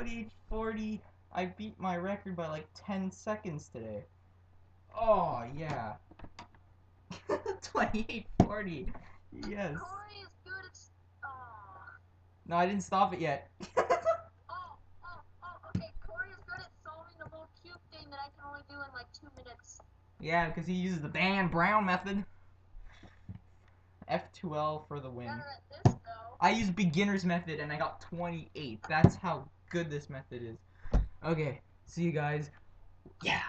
28:40. I beat my record by like 10 seconds today. Oh, yeah. 28:40. Yes. Corey is good at. Oh. No, I didn't stop it yet. Okay. Corey is good at solving the little cube thing that I can only do in like 2 minutes. Yeah, because he uses the Dan Brown method. F2L for the win. Better at this though. I used beginner's method and I got 28. That's how good this method is. Okay, see you guys. Yeah.